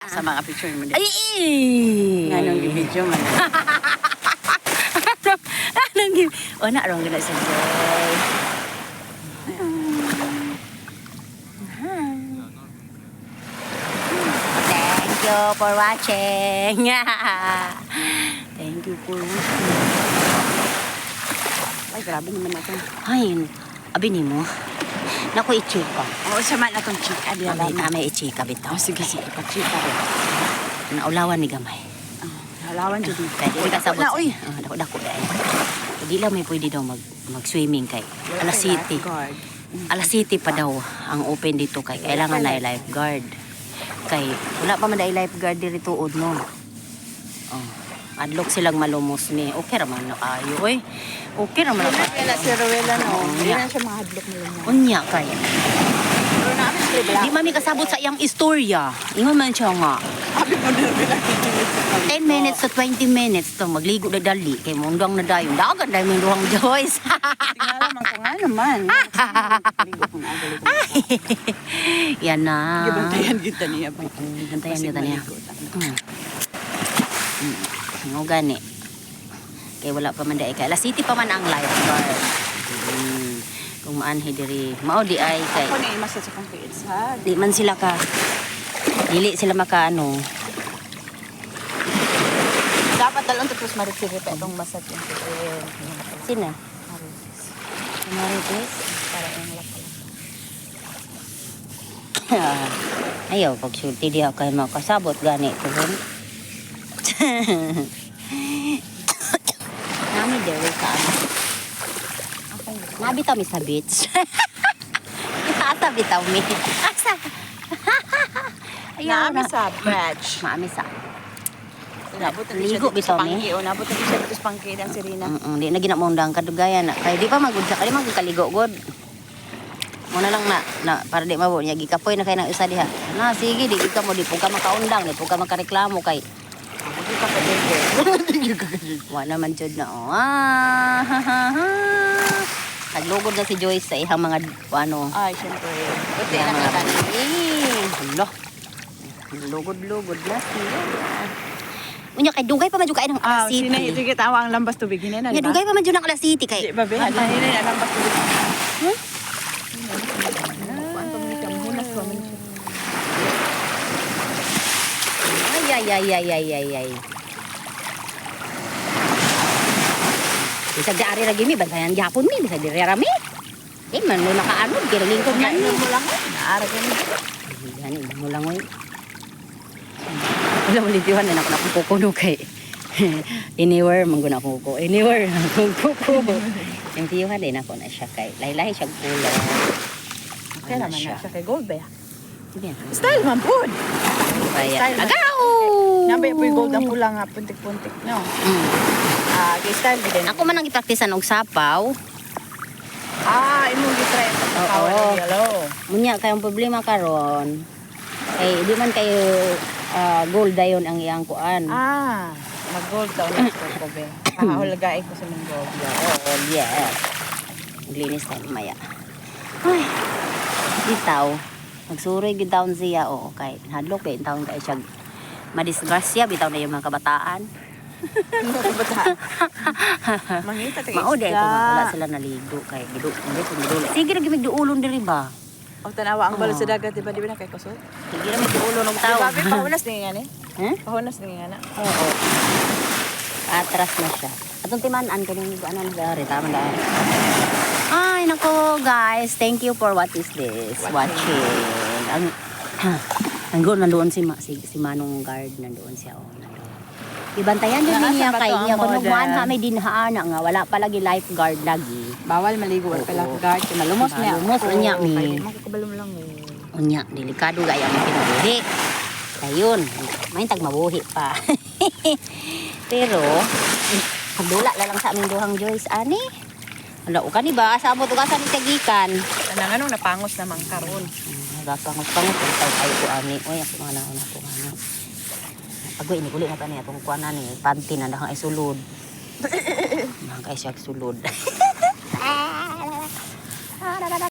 Sa mga picture mo Ay! Nganong video man. Anong give? O na, arong gina sa Joy. Thank you for watching. Thank you for watching. Ay, grabe naman ako. Ay, abini mo. Naku, i-chika. Oo, sama na itong chika. Di alam na. May i-chika bitaw. Oh, sige, sige. Pag-chika rin. Naulawan ni gamay. Halawan dyan dito. Kaya di ka sabot na, sa... uy. Dako-dako dahil. Hindi lang may pwede daw mag-swimming kay Alas City. Lifeguard. Alas City pa daw ang open dito kay kailangan na lifeguard. Kay wala pa man dai lifeguard dito tuod no. Oh. Adlok silang malumos ni. Okay ra man na kayo oy. Okay ra man na kayo. Kaya si Rowella no. Hindi Unya. na siya mahadlok mo lang. Unya kay. Pero namin siya Di mami kasabot sa iyang istorya. Ingon man siya nga. Abi mo na Rowella. 10 minutes to 20 minutes to magligo na dali kay mundang na dayon. Dagan dai may duhang Joyce. Tingnan naman ko nga naman. Kaligo ko na. Kaligo ko na. Yan na. Gibantayan kita niya. Gantayan kita niya. Nga gani. Kaya wala pa man dai kay Alas City pa man ang lifeguard. Kung maanhi diri mao di ay kay Ako na imasad sa kong kids ha. di man sila ka dili sila maka ano. Dapat dalon tapos marisiri pa itong masad yung kids. Sina? Marites. Para yung lakal. Ayaw pag sulti di ako kay makasabot gani tugon. Nami diri ka ano. Nabitaw mi sa beach. Asa bitaw mi. Asa. Ayaw Naami na. sa badge. Maami sa. Nabot na Ligo siya dito sa bitaw, pangki. O, nabot na siya dito sa pangki ng Serena. Di na ginamundang kadugayan na. Kaya di pa magud sa kali magkaligo god. Muna lang na para di mabo niya gikapoy na kay nang isa diha. Na sige di ka mo di pug ka makaundang di pug ka makareklamo kay. Hindi ka pa din. Hindi ka pa din. Wa naman jud na oh. Naglugod na si Joyce sa ihang mga ano. Ay, syempre. Buti Mga na kita niya. Hala. Lugod-lugod na siya. Unya kay dugay pa man jud kay ng Alas City. Sige, tawa ang lambas tubig. Hindi na, Nga dugay pa man jud ng Alas City Di kay. ba, be? Hindi na lambas tubig. Kuan pa man siya. Munas pa man siya. Ay. Bisag di ari ra gimi bantayan gyapon mi bisag di rami. Eh man may makaanod kay lingkod na Kaya ni. mo lang. Naara ka niya. Gani mo lang oy. Wala mo litiwan na ako na kukuno kay. Anywhere man guna ko ko. Anywhere akong kuko. Yung tiyuhan din ako na siya kay. Lahi-lahi siya kulay. Kaya naman na siya kay gold ba? Sige. Style man po. Kaya Style man. agaw. Nabay po yung gold ang pula nga. Puntik-puntik. No? Kay style din. Ako man ang ipraktisan og sapaw. Imong gitry ang pagkakawa Oo. ng yellow. Munya kay ang problema karon. Ay di man kayo gold dayon ang iyang kuan. Mag-gold daw na ko be. Kahulagain ko sa mga gold. Oh, yeah. Maglinis tayo maya. Ay, bitaw. Magsuroy gid taon siya. Oo, kay hadlok kay taon kay siya. Madisgrasya bitaw na yung mga kabataan. Mangita tayo. Mao day ko wala sila naligo kay gidu. Sige ra gimig duulon diri ba? O tanawa ang balo sa dagat, di ba na kay kusot? Sige ra mig duulon og Di tawo. ba, be, pahunas din nga ni? Hmm? Pahunas din nga na. Oo. Atras na siya. Atong timan-an kaning ano na dari tama na. Ay nako guys, thank you for what is this watching. Ang nandoon si Manong guard nandoon siya oh. Ibantayan din niya kay niya kuno ha may dinhaan na nga wala pa lagi lifeguard lagi. Bawal maligo wala pala guard. Malumos niya. Malumos unya mi. Makakabalom lang mo. Unya delikado gaya ang kinabuhi. Ayun, may tag mabuhi pa. Pero dula la lang sa aming duhang Joyce ani. Wala o kani ba sa amo tugasan ni tagikan. Anang anong napangos naman karon. Gapangos-pangos ay ko ani. Oy ako mana una ko ano. Agoy ini kulit na pa niya itong kuwanan ni panty na nakang ay sulod. Nakang ay siya sulod.